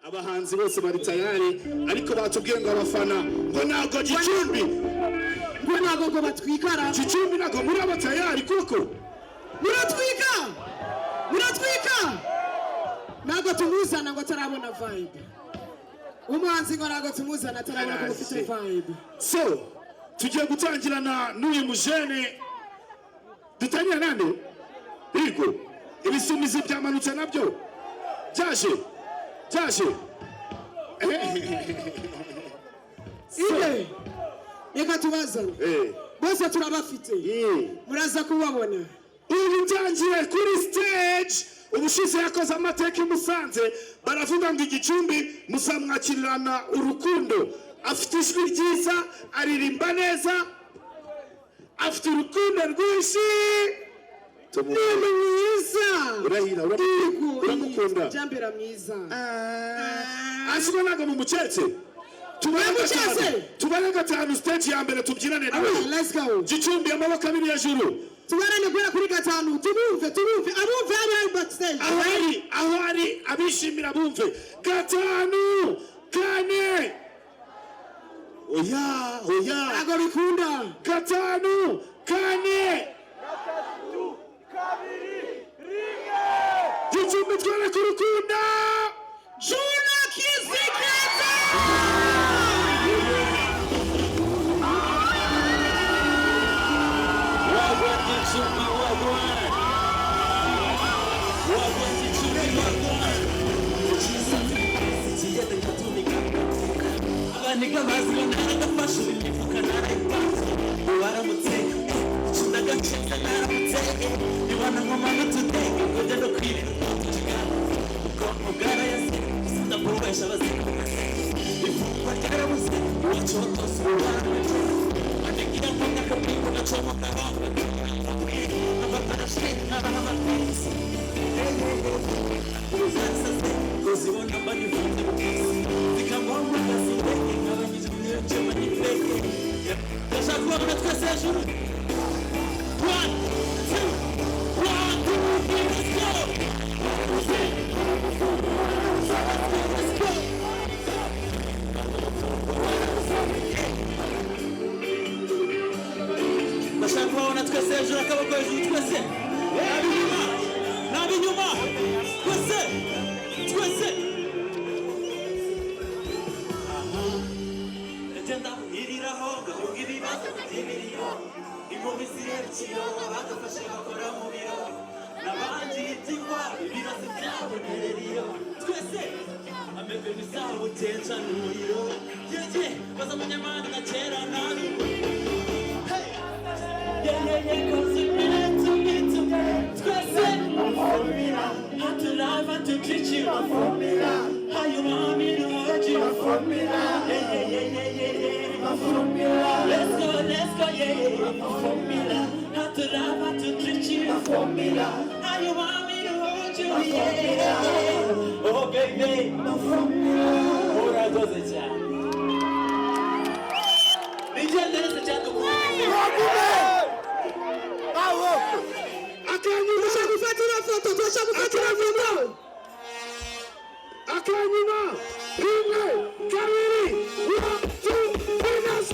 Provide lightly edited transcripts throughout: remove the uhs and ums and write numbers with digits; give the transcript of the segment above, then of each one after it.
abahanzi bose bari tayari ariko batubwiye ngo abafana ngo nago Gicumbi ngo nago ngo batwikara Gicumbi nago muri aba tayari kuko muratwika nago tumuzana ngo tarabona vibe umuhanzi ngo nago tumuzana tarabona ko ufite vibe so tugiye gutangirana n'uyu mujene dutangira nande bigo ibisumizi byamanutse nabyo byaje reka tubaza bose turabafite muraza kubabona ubu byangiye kuri stage ubushize yakoze amateka Musanze baravuga ngo Igicumbi muzamwakirirana urukundo afite ijwi ryiza aririmba neza afite urukundo rwinshi mwiza urahira uramukunda jambera mwiza ashobora nago mu mucece tubare gatanu stage ya mbere tubyinane nawe let's go Gicumbi amaboko abiri hejuru tubarane kuri gatanu tubumve abumve ari backstage aho ari abishimira bumve gatanu kane oya nago bikunda gatanu kane Gicumbi twere kurukunda Juna Kizikata Abaniga bazira n'agafasha imifuka n'ayipasi waramutse ndagacika naramutse ibana nk'amano tuteke kujya no kwirira mugara yase ndabubesha baziko ifungwa cyarabuze ucoto suwana anigira nk'aka kapingo gacomoka hafi abatarashe n'abahamapesi uzasase kuzibona mbanifunze zikamwamba kasindeke nk'abagize umwete manifeke ndashaka kubabona twese hejuru 1, 2, 3, let's go! Ndashaka kubabona twese hejuru akaboko hejuru twese n'ab'inyuma twese agenda iriraho gahunga ibibazo by'ibiriyo inkumi zireba bagafashe bakora mu biro n'abandi ibyigwa ibibazo byabo ntereriyo twese ameve bisabo utenca n'umuriro yeye baza amanyamani na kera narugo yeye koze to twese formula how to love and to teach you a formula how you want me to hold you a formula a formula let's go yeah a formula how to love and to teach you a formula how you want me to hold you yeah oh baby a formula ora doze cyane nigendereze cyane gufatira video akanyuma rimwe kabiri 1 2 winners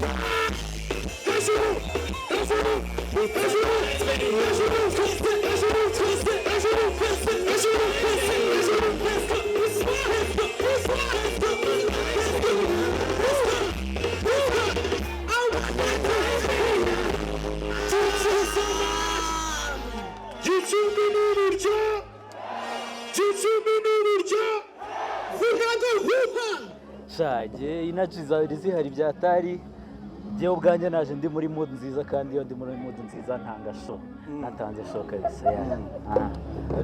shaje inaji zabiri zihari byatari je ubwanje naje ndi muri mood nziza kandi iyo ndi muri mood nziza ntanga show natanze show kabisa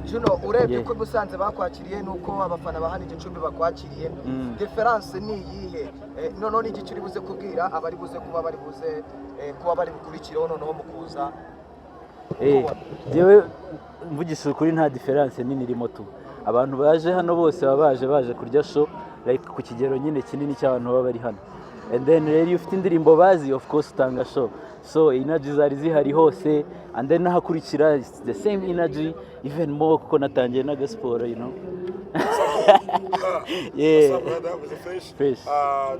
Juno urebye ko Musanze bakwakiriye nuko abafana bahana Igicumbi bakwakiriye difference ni yihe none igicuri buze kubwira abari buze kuba bari bukurikiraho noneho mukuza jewe mvugisha ukuri nta difference nini irimo tu abantu baje hano bose baje kurya show like ku kigero nyine kinini cy'abantu baba bari hano and then rero iyo ufite indirimbo bazi of course utanga show so energy zari zihari hose and then nahakurikira the same energy even more kuko natangiye na gospel you know Yeah. What's up, brother? Was it fresh? Fresh.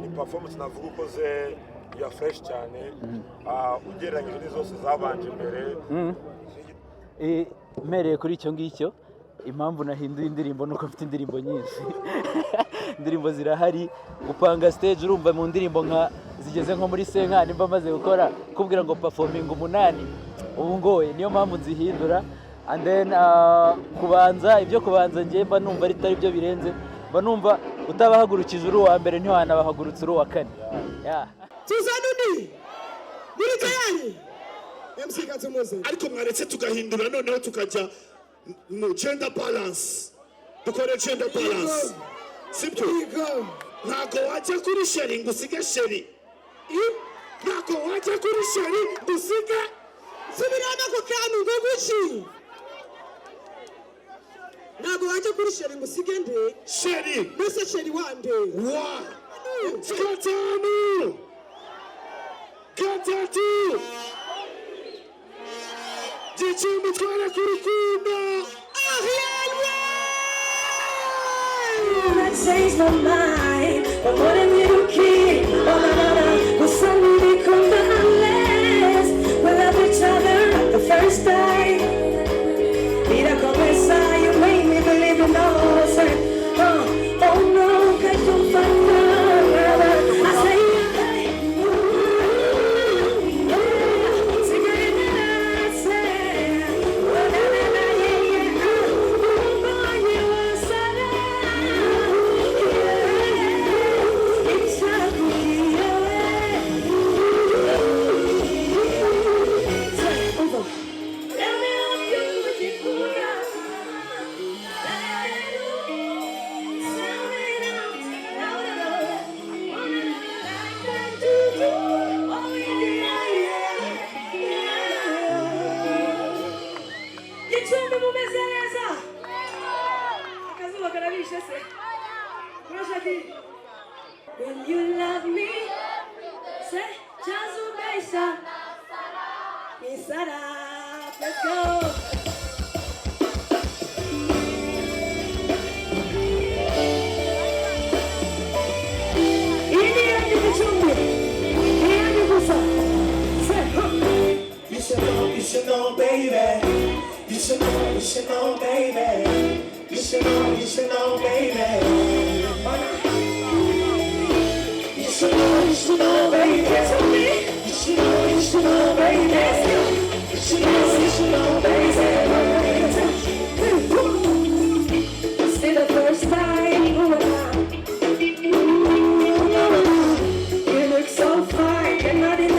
Ni performance navuga ukoze ya fresh cyane. Ugereranyije n'izose zabanje mbere. Mpereye kuri icyo ngicyo, impamvu nahinduye indirimbo nuko mfite indirimbo nyinshi. Indirimbo zirahari, gupanga stage urumva mu ndirimbo nka zigeze nko muri senkani mba maze gukora kubwira ngo performing 8 ubu ngoye, niyo mpamvu nzihindura. And then kubanza ibyo kubanza ngiye mba numva ari tari byo birenze, mba numva utabahagurukije uri uwa mbere ntiwanabahagurutse uri uwa kane. Tuzanundi muri tayari MC Katumuze, ariko mwaretse tugahindura noneho tukajya mu gender balance, dukore gender balance, sibyo? Ntago wajya kuri sheri ngo usige sheri, ntago wajya kuri sheri ngo usige, subirana ku kantu ngo guki, ntago wajya kuri sheri ngo usige nde sheri mbese sheri wande gatatu gicumbi twara ku rukundo. That changed my mind, but what a little kid. Oh na na na, will suddenly come unless we love each other at the first time. Mira como esa, you made me believe in all I said. Oh no, que tú faltas. I say when you love me, say Jazu Baisa, Misara, let's go. You should know, baby. You should know, baby. You should know, baby. You should know, baby. You should know, baby. You should know, baby. You should know, baby. See the first time you look so fine, you're not in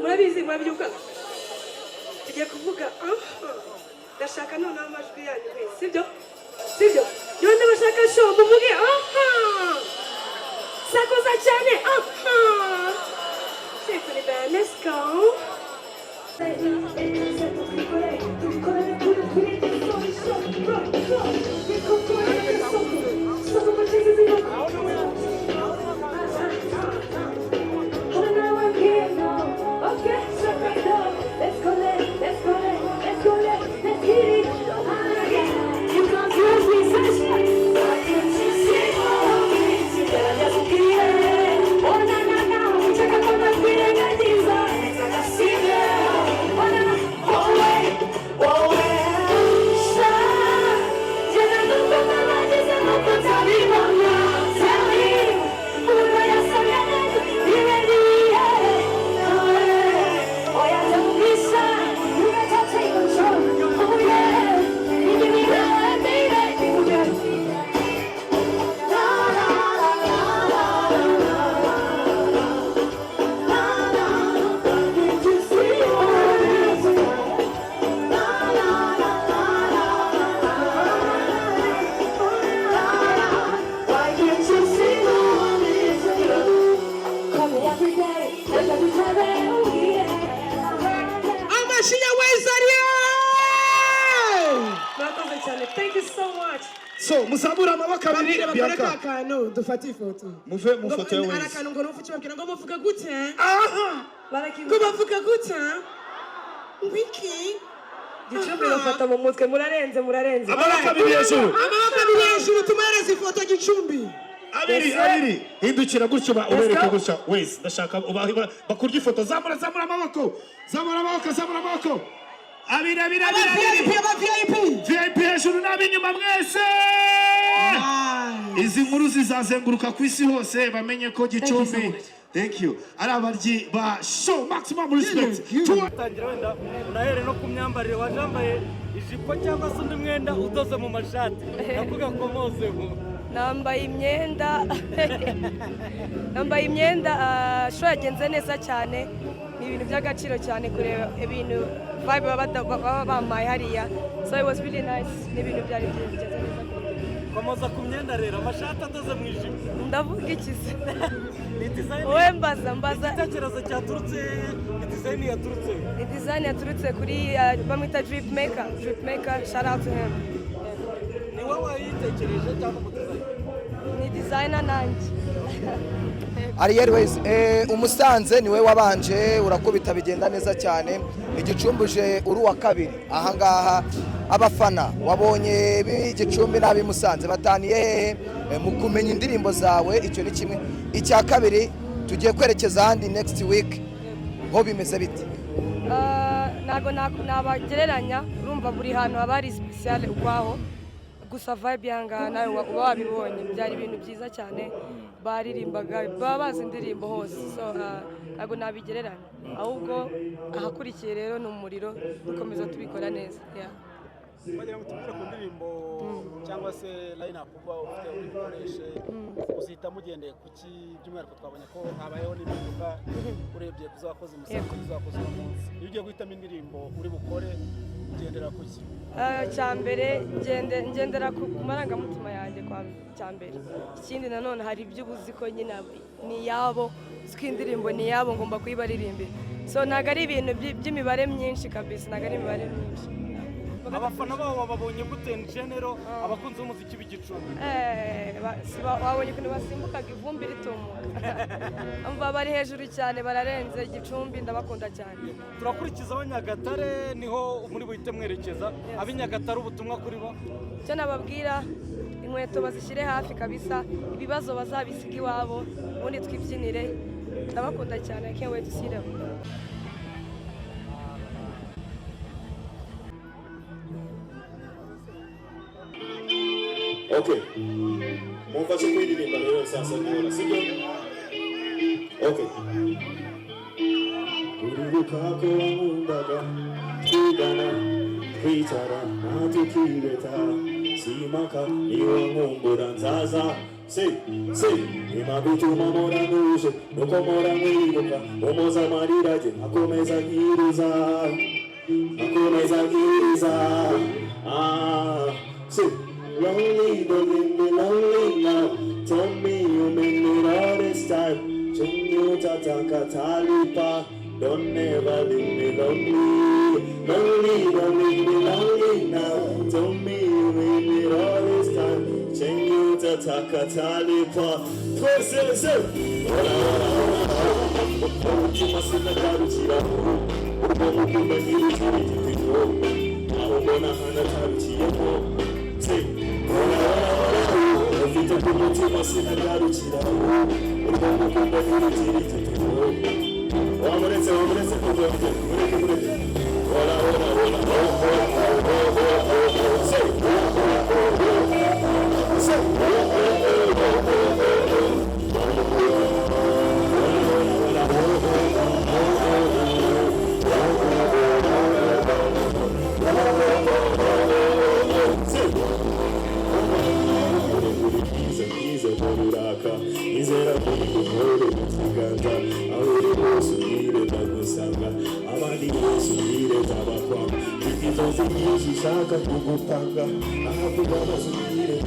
murabizi mwabyuka tugiye kuvuga ndashaka none amajwi yanyu sibyo yonde bashaka show muvuge sakoza cyane C'est pour les band, let's go. Thank you so much. So musabura amaboko abiri Bianca Akantu dufate ifoto. muve mu foto yawe Arakantu ngo nufice babwira ngo bavuga gute? aha Ngo bavuga gute? Wiki. Gicumbi bafata mu mutwe murarenze. amaboko abiri hejuru Amaboko abiri hejuru tumereze ifoto Gicumbi. abiri hindukira gutyo ubereke gutyo wese ndashaka bakurya ifoto zamura amaboko abiri VIP hejuru n'abinyuma mwese izi nkuru zizazenguruka ku isi hose bamenye ko Gicumbi thank you ari abaryi ba show maximum respect tangira wenda unahere no ku myambarire wajambaye ijipo cyangwa se undi mwenda udoze mu mashati nakuga komozemo nambaye imyenda show yagenze neza cyane ni ibintu by'agaciro cyane kureba ibintu vibe baba bamaye hariya so it was really nice ni ibintu byari byiza neza komoza ku myenda rero amashati adoze mu ijipo ndavuga iki se ni design wowe mbaza igitekerezo cyaturutse ni design yaturutse ni design yaturutse kuri bamwita drip maker shout out to him ni wowe wayitekereje cyangwa umudesign ni designer nanjye Ariel Ways umusanze niwe wabanje urakubita bigenda neza cyane igicumbuje uri wa kabiri ahangaha abafana wabonye Gicumbi nabi Musanze bataniye hehe mu kumenya indirimbo zawe icyo ni kimwe icya kabiri tugiye kwerekeza handi next week ho bimeze bite nago nabagereranya urumva buri hantu haba hari special ukwaho gusa vibe yanga nawe uba wabibonye byari ibintu byiza cyane baririmbaga baba bazi indirimbo hose so ntago nabigereranya ahubwo ahakurikiye rero ni umuriro dukomeza tubikora neza bagira ngo tubwire ku ndirimbo cyangwa se line up uba ufite urikoreshe uzita mugendeye kuki by'umwihariko twabonye ko habayeho n'impinduka urebye kuzakoze umusanzu kuzakoze umunsi iyo ugiye guhitamo indirimbo uri bukore ugendera kuki cyambere ngendera ku marangamutima yanjye kwa cyambere ikindi nanone hari ibyo ubuzi ko nyine ni yabo ziko indirimbo ni yabo ngomba kuyibaririmbira so ntago ari ibintu by'imibare myinshi kabisa ntago ari imibare myinshi abafana babo babonye gute in general abakunzi b'umuziki b'Igicumbi wabonye ukuntu basimbukaga ivumbi ritumuka bari hejuru cyane bararenze Gicumbi ndabakunda cyane turakurikiza abanyagatare niho muri buhite mwerekeza ab'inyagatare ubutumwa kuri bo icyo nababwira inkweto bazishyire hafi kabisa ibibazo bazabisiga iwabo ubundi twibyinire ndabakunda cyane I can't wait to see them okay mumfashe kuririmba rero sasa niona sibyo okay uribuka ko wankundaga twigana twicara natukibeta simaka niyo nkumbura nzaza imagutuma mora nuje nuko mora mwibuka umuza amarira je akomeza nkiriza lonely, don't leave me lonely now. Told me you made me all this time. you tataka talipa. Don't never leave me lonely. Lonely, don't leave me lonely now. Told me you will be all this time. Change you tataka talipa. Twese, ora umutima sinagarukira urwo mukunda n'ibikiri gitego aho mbona hana tarukiyemo ufite ku mutima sinagarukira urwo mukunda n'ibikiri gitego wamuretse kujonje mureke ora Izera kuri kuhore muziganda ahuri bose ubwire ndagusanga abandi bose ubwire ndabakwanga ikizozi nyinshi ushaka kugupanga ahavuga bazubwire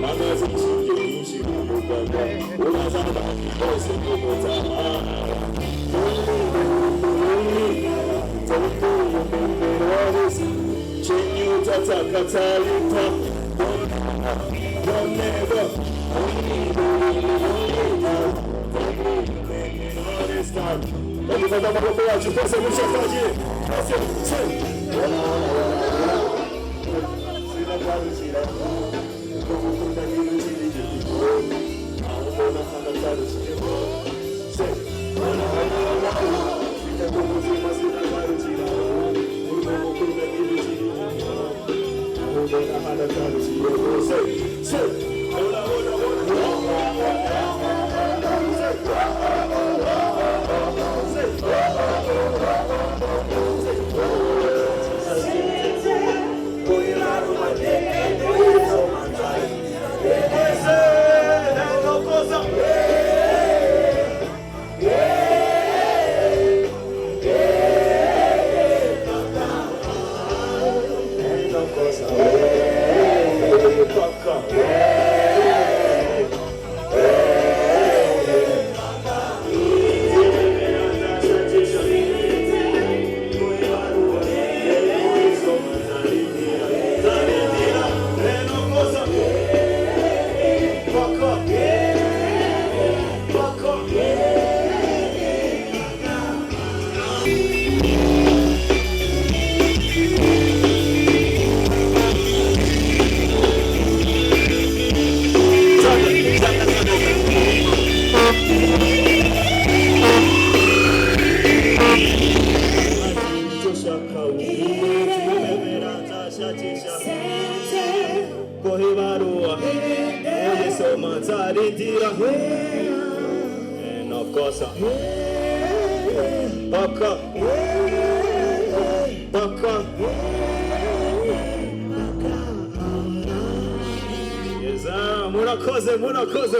magazi inshinge nyinshi kumuganga urazamba bose kumutama Chenye utataka talipa Don't never Vamos fazer uma coisa, pode ser muito chafadinho. Pode ser, sim.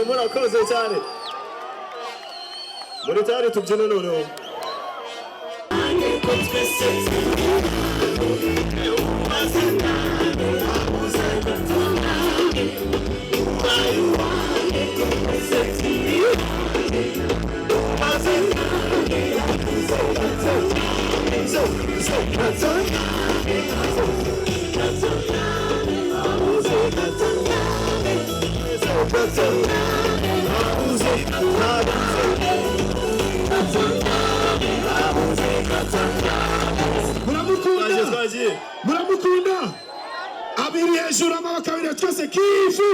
Murakoze cyane muri tari tubyina noneho muramukunda abiri hejuru amaboko abiri twese kifu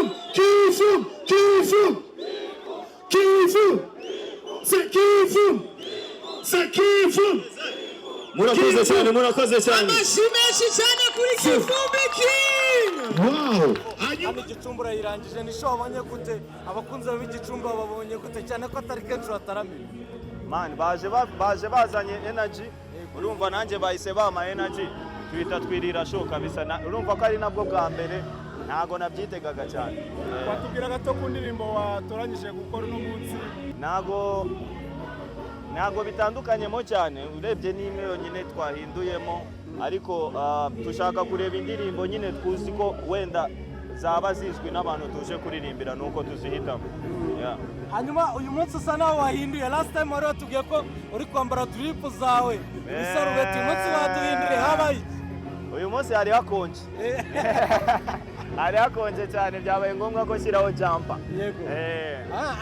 murakoze cyane amashimeshi cyane kuri Kivumbi King. Wow. Hano Igicumbi irangije ni show abonye gute abakunzi b'Igicumbi babonye gute cyane ko atari kenshi bataramira man baje bazanye energy urumva nanjye bahise bama energy twita twirira show kabisa urumva ko ari nabwo bwa mbere ntago nabyitegaga cyane watubwira gato ku ndirimbo watoranyije gukora uno munsi ntago bitandukanyemo cyane urebye n'imwe yonyine twahinduyemo ariko tushaka kureba indirimbo nyine twuzi ko wenda zaba zizwi n'abantu tuje kuririmbira nuko tuzihitamo Yeah. hanyuma uyu munsi usa naho wahinduye last time wari watubwiye ko uri kwambara drip zawe isarubeti uyu munsi waduhindure habaye uyu munsi hari hakonje hari hakonje cyane byabaye ngombwa ko shyiraho jumper yego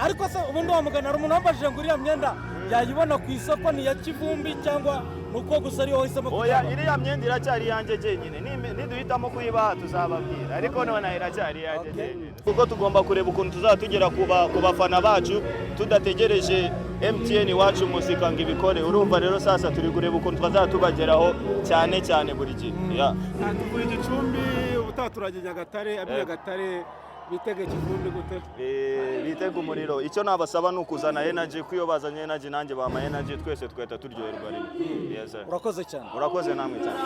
ariko se ubundi wamugana hari umuntu wambajije ngo iriya myenda yayibona ku isoko ni ya kivumbi cyangwa nuko gusa ariyo wahisemo kujyamo oya iriya myenda iracyari yanjye jenyine niduhitamo kuyibaha tuzababwira ariko none iracyari yanjye jenyine kuko tugomba kureba ukuntu tuzatugera ku bafana bacu tudategereje MTN wacu muzika ngo ibikore urumva rero sasa turi kureba ukuntu twazatubageraho cyane cyane buri gihe turi Gicumbi ubutaha turajya Nyagatare Nyagatare bitege kivumbi gute bitege umuriro icyo nabasaba ni ukuzana energy kuyo bazanye energy nanjye bama energy twese tweta turyoherwa rimwe yes urakoze cyane urakoze namwe cyane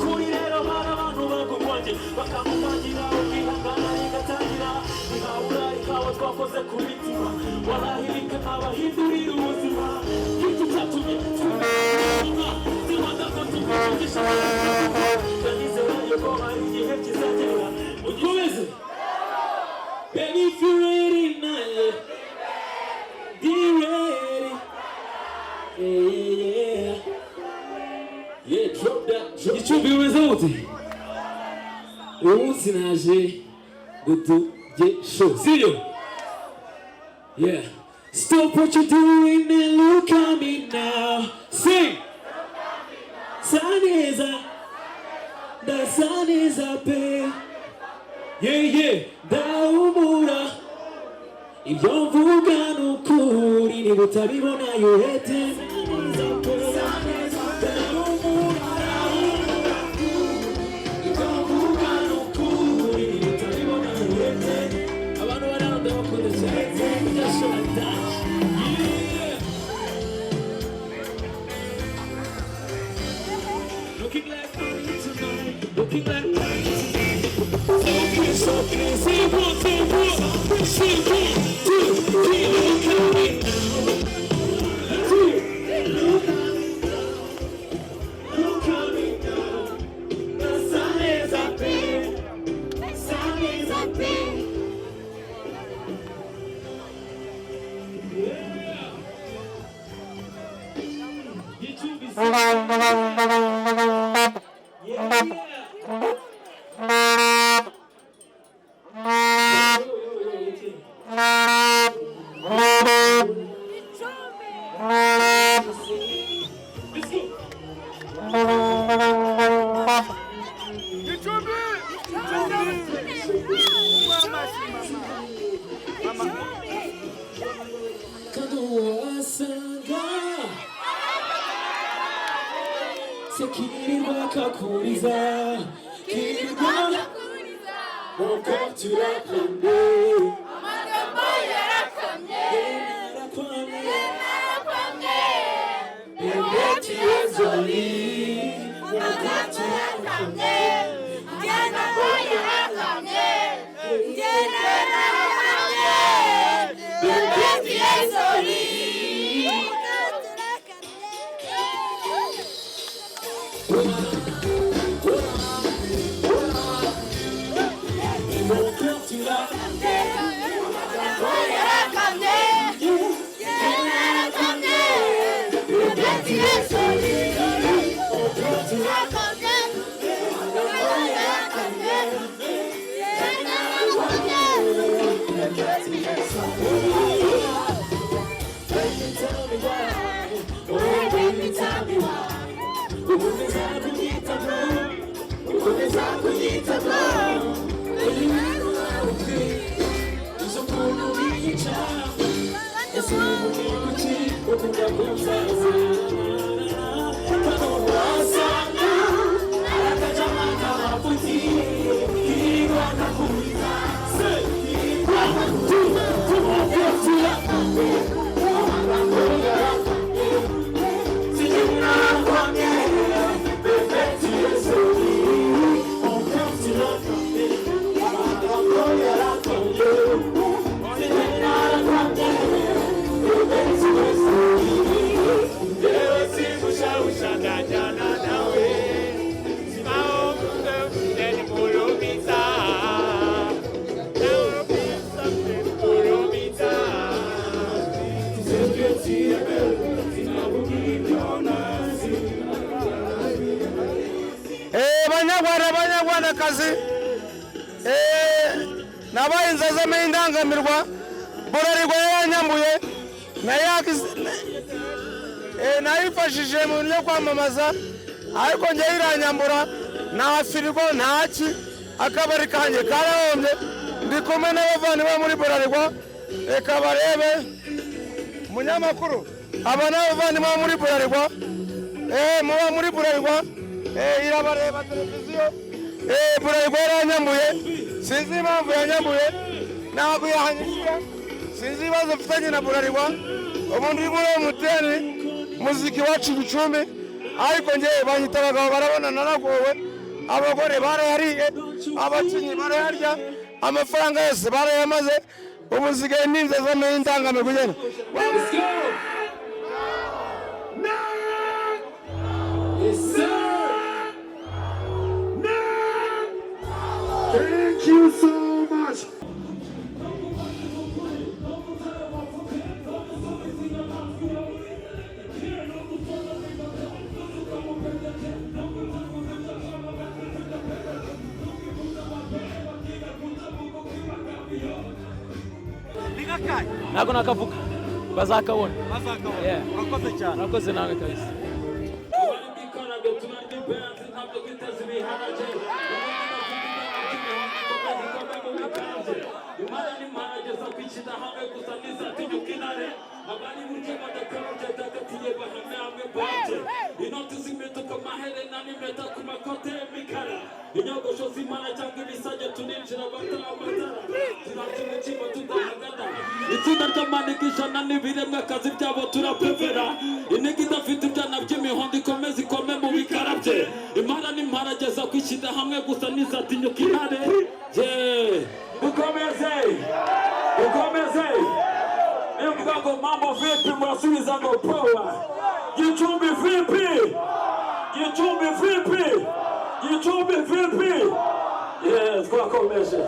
kuri rero hari abantu bagukonje bakamutangira ukihangana igatangira ntihabura ikawa twakoze ku mitima warahirika abahindurira ubuzima iki cyatumye zimaze ko tukugisha yanizera yuko hari igihe kizagera ukomeze. Baby, if you're ready now, be ready. Yeah, yeah, drop that. Gicumbi wezawuti. Umunsi naje gutuje show. See you. Yeah. Stop what you're doing and look at me now. Sing. Sun is up. The sun is up here. Yeah, daumura ibyo mvuga n'ukuri niba utabibona yuhete abantu baranda bakunda cyane byashobora looking like money tonight looking like money tonight. So crazy, one, two, three, look at me look at me now. The sun is up here, the sun is up here. abanyarwandakazi n'abahinzi azamo indangamirwa Bralirwa yaranyambuye nayifashije mu buryo kwamamaza ariko njye iranyambura nta firigo ntaki akabari kanjye karahombye ndi kumwe n'abavandimwe muri Bralirwa reka barebe umunyamakuru aba n'abavandimwe muri Bralirwa muba muri Bralirwa irabareba televiziyo Bralirwa yaranyambuye sinzi impamvu yanyambuye ntabwo yahanyishyura sinzi ibibazo mfitanye na Bralirwa ubu ndi muri muteri muziki wacu Gicumbi ariko njye banyita abagabo barabona naragowe abagore barayariye abakinnyi barayarya amafaranga yose barayamaze ubu nsigaye ninze z'amenyo indangamirwa ugenda Thank you so much. ntabwo nakavuga bazakabona bazakabona urakoze cyane urakoze nawe kabisa itsinda ry'amanikishana n'ibiremwa akazi byabo turapevera intege idafite ibyana by'imihondo ikomeza ikome mu bikara bye impara n'imparageza kwishyira hamwe gusa n'izatinyuka intare dukomeze niyo mvuga ngo mambo vipi murasubiza ngo powa Gicumbi vipi yes twakomeje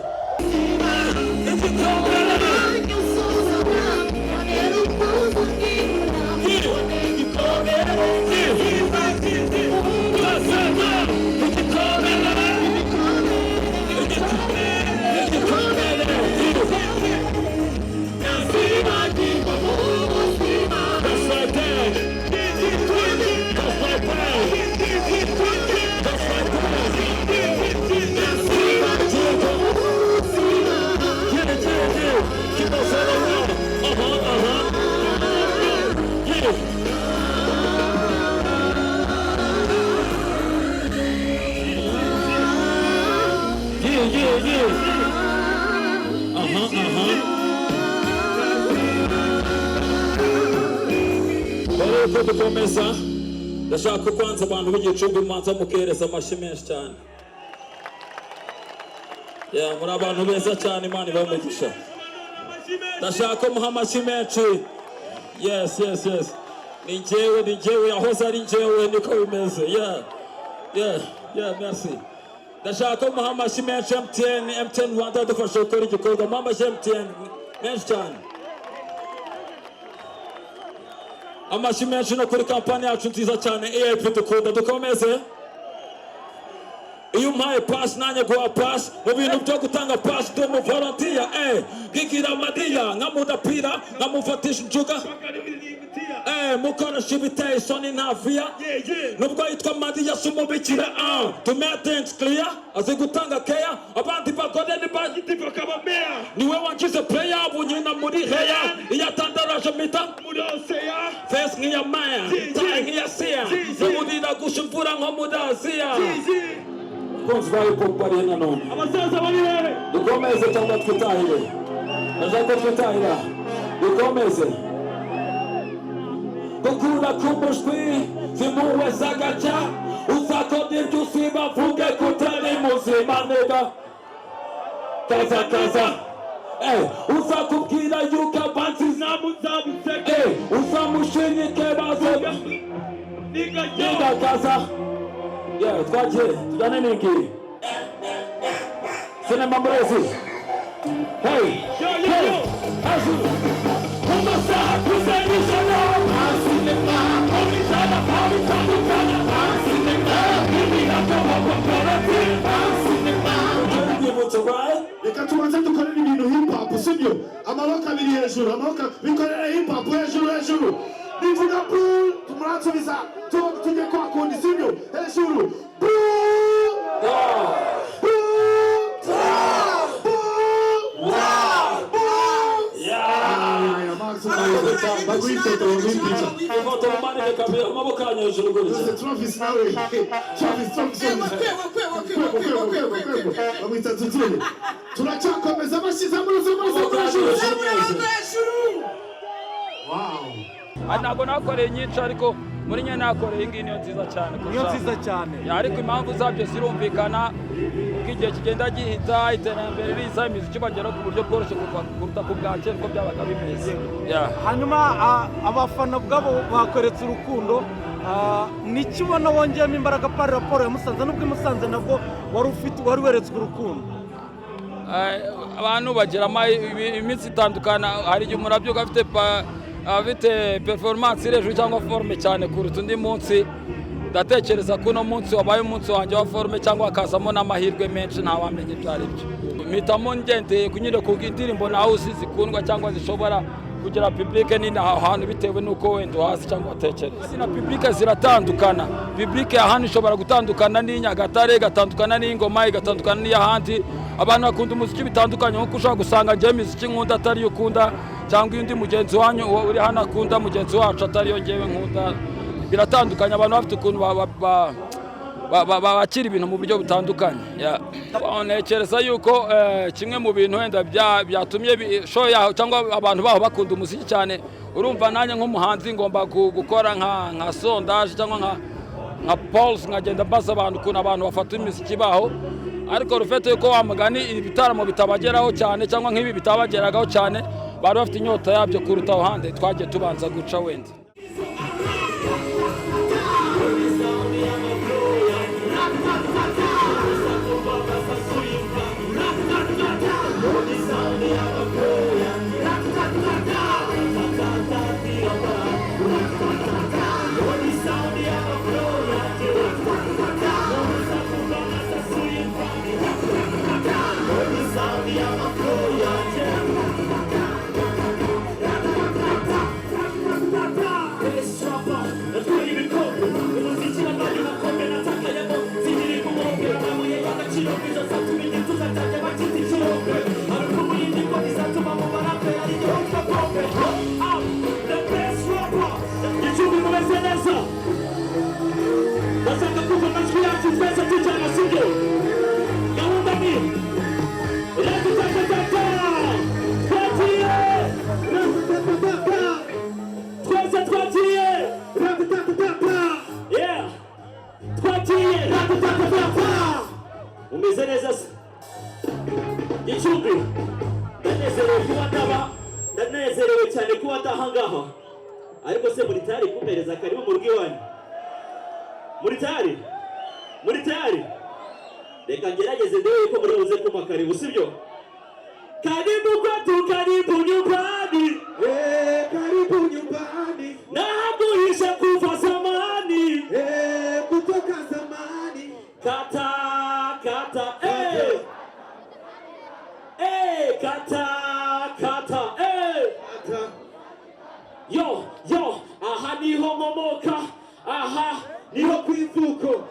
Ko dukomeza ndashaka kwanza abantu b'Igicumbi mwanza mukereza amashyi menshi cyane muri abantu beza cyane Imana ibamugisha ndashaka muha amashyi menshi yes ni njyewe yahoze ari njyewe niko bimeze merci ndashaka muha amashyi menshi MTN Rwanda dufasha gukora igikorwa muha amashyi MTN menshi cyane amashyi menshi no kuri kampani yacu nziza cyane AIP dukunda dukomeze iyo umpaye pasi nanjye guha pasi mu bintu byo gutanga pasi ndi umuvolontiya nkigira amadiya nkamudapira nkamufatisha injuga mukoresha ibiteye isoni ntaviya nubwo yitwa madiya si umubikira to make things clear azi gutanga keya abandi bagore ntibagiti bakaba meya niwe wangize player bunyina muri heya iyo atandaraje mita muri oseya face nk'iya maya tayi nk'iya siya n'umurira gusha imvura nko muri aziya konzi bari popari hino none abasaza bari hehe dukomeze cyangwa twitahire ndashaka twitahira dukomeze gukura k'umushwi zimuweza agaca uzakora ibyo usiba vuge kutari muzima nega kaza uzakubwira yuko abanzi zamuzabuseke uzamushinyike bazoga niga kaza twagiye tujyane n'ingiri sinema murezi hejuru amasaha kuze n'ijoro sinema mu bitana bitandukanye sinema ibirato Reka tubanze dukorere ibintu hip hop sibyo amaboko abiri hejuru amaboko bikorere hip hop hejuru nivuga pool tumuransubiza tujye kwa kundi sibyo hejuru turacakomeza amashyize ntabwo nakoreye nyinshi ariko muri nye nakoreye iyi niyo nziza cyane niyo nziza cyane ariko impamvu zabyo zirumvikana uko igihe kigenda gihita iterambere riza imiziki bagera ku buryo bworoshye kuruta ku bwa kera uko byabaga bimeze hanyuma abafana bwabo bakoretse urukundo niki ubona wongeyemo imbaraga pari raporo ya Musanze nubwo Musanze nabwo wari weretswe urukundo abantu bagira iminsi itandukana hari igihe umuntu abyuka afite performance iri hejuru cyangwa forme cyane kuruta undi munsi ndatekereza ko uno munsi wabaye umunsi wanjye wa forme cyangwa hakazamo n'amahirwe menshi ntawamenye ibyo ari byo mpitamo ngendeye kunyure ku indirimbo nawe uzi zikundwa cyangwa zishobora kugira publike nini aho hantu bitewe n'uko wenda uhazi cyangwa watekereza na publike ziratandukana publike ahantu ishobora gutandukana n'Inyagatare igatandukana n'Ingoma igatandukana n'iyahandi abantu bakunda umuziki bitandukanye nkuko ushobora gusanga njyewe imiziki nkunda atari yo ukunda cyangwa undi mugenzi wanyu uri hano akunda mugenzi wacu atari yo njyewe nkunda biratandukanye abantu bafite ukuntu bakira ibintu mu buryo butandukanye ntekereza yuko kimwe mu bintu wenda byatumye show yaho cyangwa abantu baho bakunda umuziki cyane urumva nanjye nk'umuhanzi ngomba gukora nka sondage cyangwa nka pulse nkagenda mbaza abantu ukuntu abantu bafata imiziki baho ariko rufite yuko wa mugani ibitaramo bitabageraho cyane cyangwa nk'ibi bitabageragaho cyane bari bafite inyota yabyo kuruta aho handi twagiye tubanza guca wenda umeze neza se Gicumbi ndanezerewe cyane kuba atahangaha ariko se muri tayari kumereza karibu mu rugo iwanyu muri tayari reka ngerageze ndewe ko muri buze kuma karibu sibyo karibu kwetu karibu nyumbani karibu nyumbani nakuisha kufa zamani kutoka zamani kata kata yo aha niho momoka aha niho kwivuko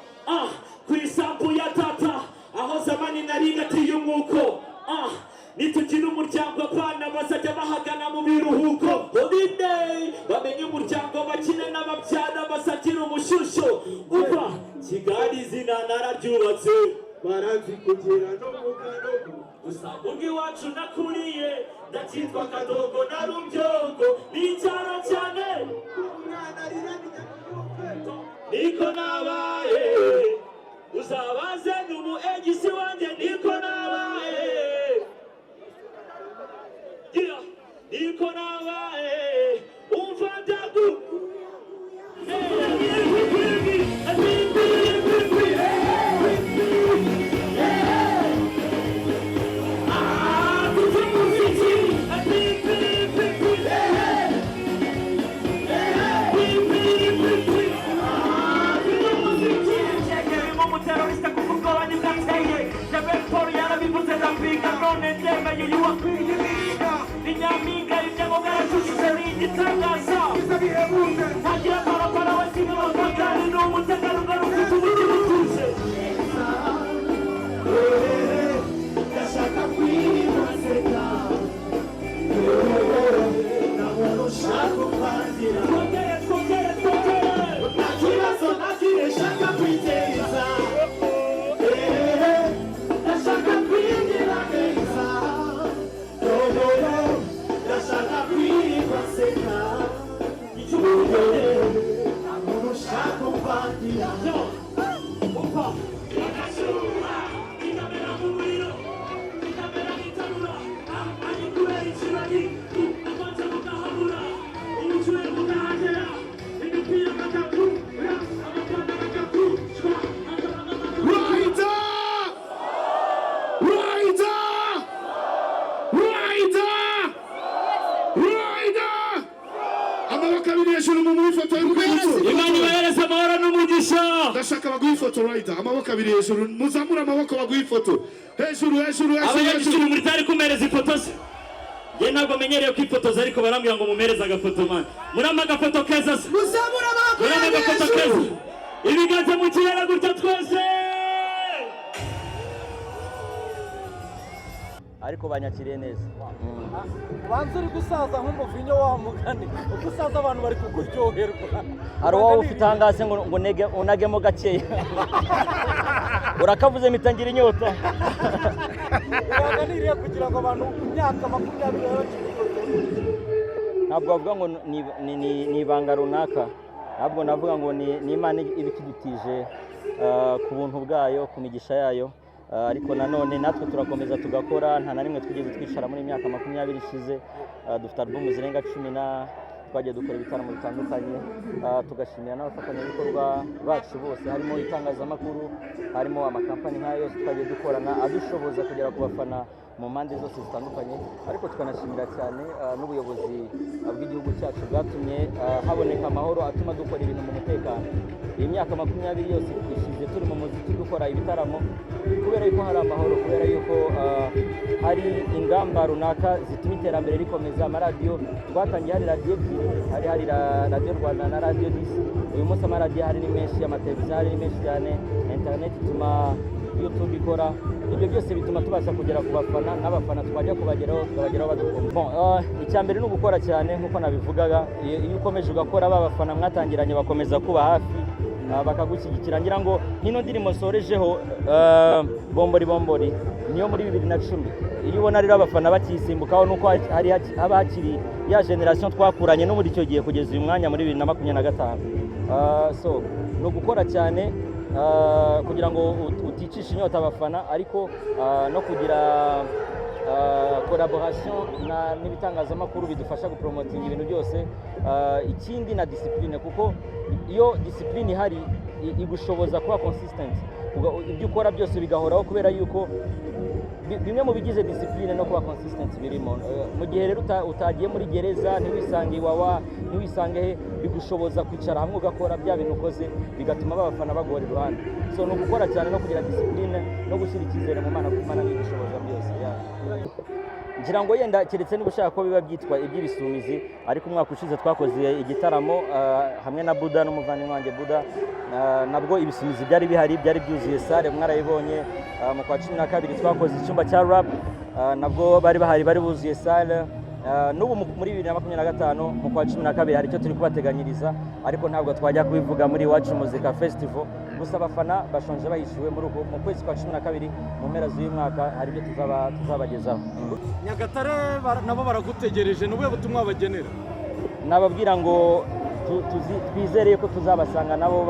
kwisambu ya tata aho zamani nari ngatiye umuko nitukina umuryango abana bazajya bahagana mu biruhuko holiday bamenye umuryango bakine n'ababyana basagira umushusho uba Kigali izina nararyubatse baranzi kugira n'umugano gusa ubwo iwacu nakuriye ndakitwa Kadogo na Rubyongo n'icyaro cyane umwana arira niko nabaye uzabaze n'umu egisi wanjye niko nabaye niko nabaye umva ndagu terrorista com Africa none temba yuwa kwiyiga Ninyaminga ibyago bwarashushe igitangaza Ntagira parapara wasiga bakagari n'umutegarugori ufite umutima utuje Ndashaka kwibaseka Nabona ushaka kwandira Twongere Nta kibazo ntakire shaka kwiteza Ndashaka kwigira neza Ndashaka kwibaseka Icyubahiro Nabona ushaka kwandira Opa Akashuha Ikamera mu muriro Ikamera nk'itanura Ayikubera ikirari Akonje mugahabura Imicuye mugahagera Imipira bagakura Amapanda bagakushwa Rider! Rider! Rider! Rider! Amaboko abiri hejuru mu ifoto y'urwibutso. Imana ibahereze amahoro n'umugisha. Ndashaka baguha ifoto Rider. Amaboko abiri hejuru. Muzamura amaboko baguha ifoto. Hejuru. Abanyagiciro muri tari kumereza ifoto se. Ye ntabwo menyereye kwifotoza ariko barambwira ngo mumereze agafoto man. Murama agafoto keza se. Muzamura amaboko Murama agafoto keza. Ibiganza mu kirere gutya twese. ariko banyakiriye neza. Banza uri gusaza nk'umuvinyo wa mugani uko usaza abantu bari kukuryoherwa. Hari wowe ufite hangase ngo unagemo gakeya urakavuze mitangira inyota. Uraganiriye kugira ngo abantu imyaka 20 ntabwo bavuga ngo ni ibanga runaka, ntabwo navuga ngo ni Imana ibikidutije ku buntu bwayo, ku migisha yayo, ariko nanone natwe turakomeza tugakora. Nta na rimwe twigeze twicara muri imyaka 20 ishize. Dufite album zirenga 10 twagiye dukora ibitaramo bitandukanye, tugashimira n'abafatanyabikorwa bacu bose, harimo itangazamakuru, harimo amakampani nk'ayo yose twagiye dukorana adushoboza kugera ku bafana mu mpande zose zitandukanye, ariko tukanashimira cyane n'ubuyobozi bw'igihugu cyacu bwatumye haboneka amahoro atuma dukora ibintu mu mutekano. Iyi myaka 20 yose ishize turi mu muziki dukora ibitaramo kubera yuko hari amahoro, kubera yuko hari ingamba runaka zituma iterambere rikomeza. Amaradiyo twatangiye hari radiyo ebyiri, hari radiyo Rwanda na radiyo Disi. Uyu munsi amaradiyo hari ni menshi, amateleviziyo hari ni menshi cyane, internet ituma YouTube ikora. Ibyo byose bituma tubasha kugera ku bafana, n'abafana twajya tukabageraho badukunda. Icyambere ni ugukora cyane nk'uko nabivugaga. Iyo ukomeje ugakora, babafana mwatangiranye bakomeza kuba hafi, bakagushyigikira. Ngira ngo hino ndirimbo sorejeho bombori niyo muri 2010. Iyo ubona rero abafana bakisimbukaho nuko haba hakiri ya generation twakuranye no muri icyo gihe kugeza uyu mwanya muri 2025. So no gukora cyane kugira ngo uticisha inyota abafana, ariko no kugira collaboration n'ibitangazamakuru bidufasha gupromotinga ibintu byose. Ikindi na discipline, kuko iyo discipline ihari igushoboza kuba consistent, ibyo ukora byose bigahoraho, kubera yuko bimwe mu bigize discipline no kuba consistent birimo. Mu gihe rero utagiye muri gereza, ntiwisange iwawa, ntiwisange, bigushoboza kwicara hamwe ugakora bya bintu ukoze, bigatuma abafana bagora iruhande. So no gukora cyane no kugira discipline no gushyira icyizere mu Mana, kuko Imana n'ibishoboza byose. Ngira ngo yenda keretse niba ushaka ko biba byitwa iby'ibisumizi, ariko umwaka ushize twakoze igitaramo hamwe na Buda n'umuvandimwe wanjye Buda, nabwo ibisumizi byari bihari, byari byuzuye sale, mwarayibonye. Mu kwa 12 twakoze icyumba cya rap, nabwo bari bahari, bari buzuye sale. N'ubu muri 2025 mu kwa 12 hari icyo turi kubateganyiriza, ariko ntabwo twajya kubivuga muri Iwacu Muzika Festival. Gusa abafana bashonje bahishuwe mu kwezi kwa 12 mu mpera z'uyu mwaka hari ibyo tuzabagezaho. Nyagatare nabo baragutegereje, n'ubuhe butumwa bagenera? Nababwira ngo twizereye ko tuzabasanga nabo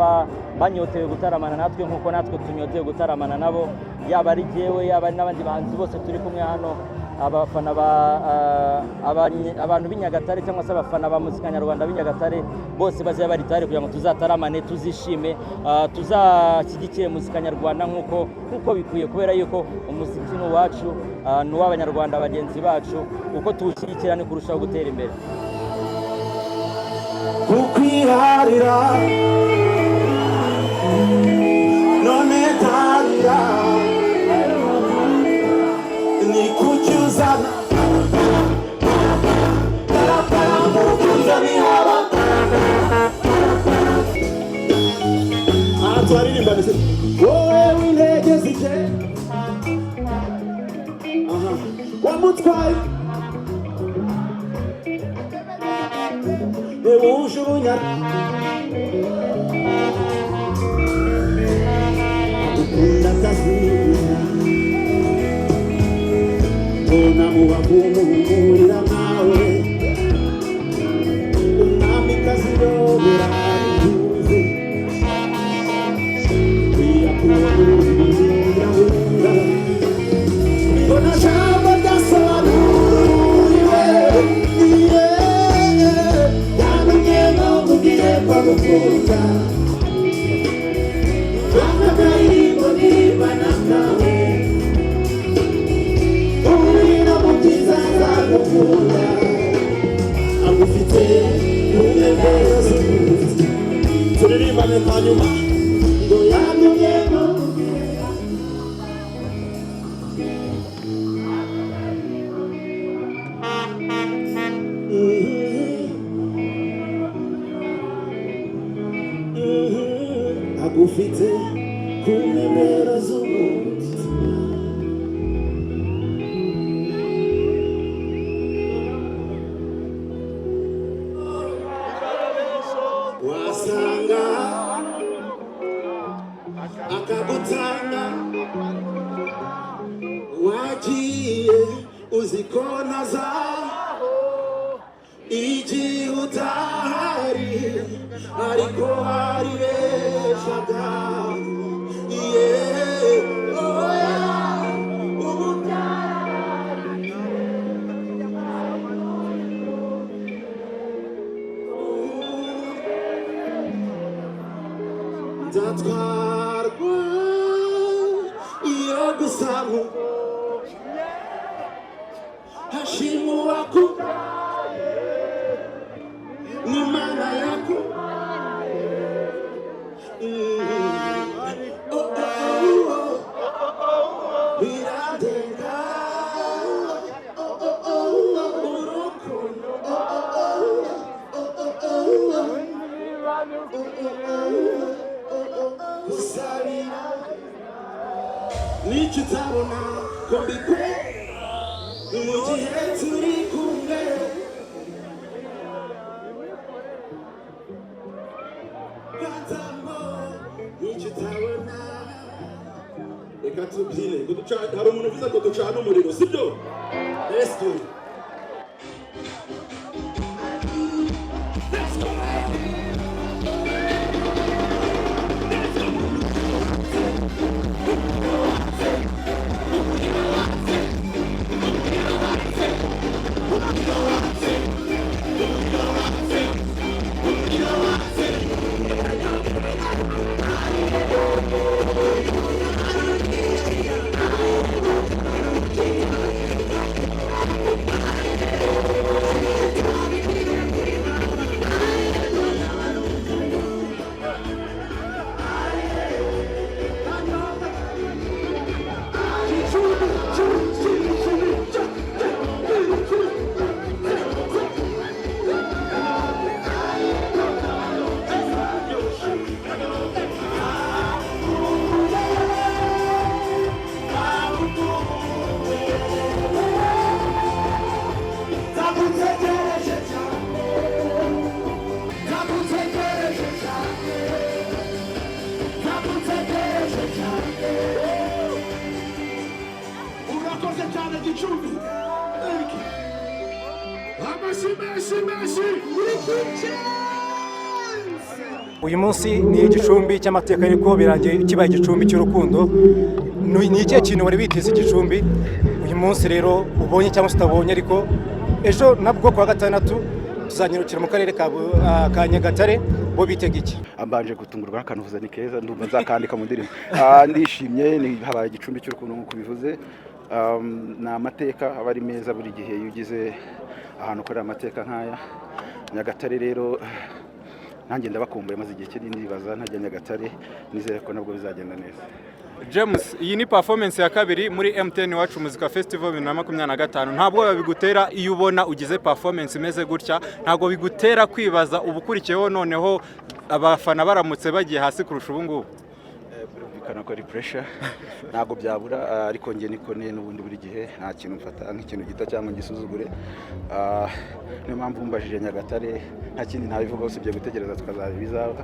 banyotewe gutaramana natwe nk'uko natwe tunyotewe gutaramana nabo, yaba ari jyewe, yaba n'abandi bahanzi bose turi kumwe hano. Abafana abantu b'Inyagatare cyangwa se abafana ba muzika nyarwanda b'Inyagatare bose bazaba bari tayari kugira ngo tuzataramane, tuzishime, tuzashyigikire muzika nyarwanda nk'uko bikwiye, kubera yuko umuziki ni uwacu, ni uw'abanyarwanda bagenzi bacu. Uko tuwushyigikira ni kurushaho gutera imbere. Kukwiharira none tarira wowe w'intege zike wamutwaye wuje ubunyana agukunda akazina mbona mu bakumurira nkawe umwamikazi yobora ituze kwiyakubirahura mbona jambo ryasobanuriwe yantumye nkubwire ko agukunda bakakaririmbo niribana nawe urino mu byiza nzagukunda agufite umunezero z'umunsi turirimbane hanyuma ngo yantumye agufite ku mpembero z'umutima wasanga akagutanga wagiye uziko ntaza igihe utahari ariko hari beshaga nzatwarwa iyo gusaba hashima uwakubaye n'Imana yakubaye biradenga urukundo gusabira n'icyo utabona ko mbikwe mu gihe turi kumwe reka tubyine hari umuntu uvuze ko ducana umuriro sibyo? Let's do it. uyu munsi ni igicumbi cy'amateka ariko birangiye kibaye igicumbi cy'urukundo. Ni ikihe kintu wari witeze igicumbi uyu munsi rero ubonye cyangwa se utabonye? Ariko ejo nabwo kuwa gatandatu tuzanyarukira mu karere ka Nyagatare, bo bitega iki? Ambanje gutungurwa n'akanuvuza ni keza, ndumva nzakandika mu ndirimbo. Ndishimye, habaye igicumbi cy'urukundo nk'uko bivuze. Ni amateka aba ari meza buri gihe iyo ugize ahantu ukorera amateka nk'aya. Nyagatare rero nanjye ndabakumbuye, maze igihe kinini nibaza ntajya Nyagatare, nizere ko nabwo bizagenda neza. James, iyi ni performance ya kabiri muri MTN Iwacu Muzika Festival 2025. Ntabwo bigutera iyo ubona ugize performance imeze gutya, ntabwo bigutera kwibaza ubukurikiyeho noneho abafana baramutse bagiye hasi kurusha ubu ngubu? birumvikana ko ari pressure ntabwo byabura ariko njye niko n'ubundi buri gihe nta kintu mfata nk'ikintu gito cyangwa ngisuzugure niyo mpamvu mbajije Nyagatare nta kindi ntabivuga usibye gutegereza tukazaba bizaba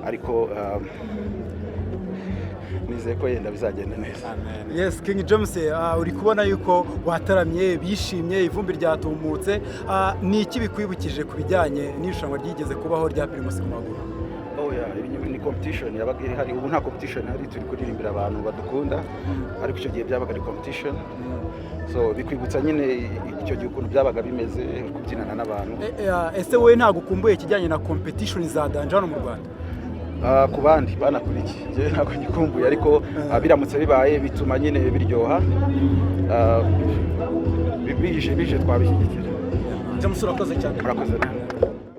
ariko nizeye ko yenda bizagenda neza. Yes, King James uri kubona yuko wataramye bishimye ivumbi ryatumutse ni iki bikwibukije ku bijyanye n'irushanwa ryigeze kubaho rya Primus Guma Guma? Ni competition yabaga hari ubu nta competition hari turi kuririmbira abantu badukunda ariko icyo gihe byabaga ari competition so bikwibutsa nyine icyo gihe ukuntu byabaga bimeze kubyinana n'abantu. Ese wowe ntabwo ukumbuye kijyanye na competition za danje hano mu Rwanda? Ku bandi banakurikiye njye ntabwo ngikumbuye ariko biramutse bibaye bituma nyine biryoha bije twabishyigikira. James urakoze cyane. Urakoze.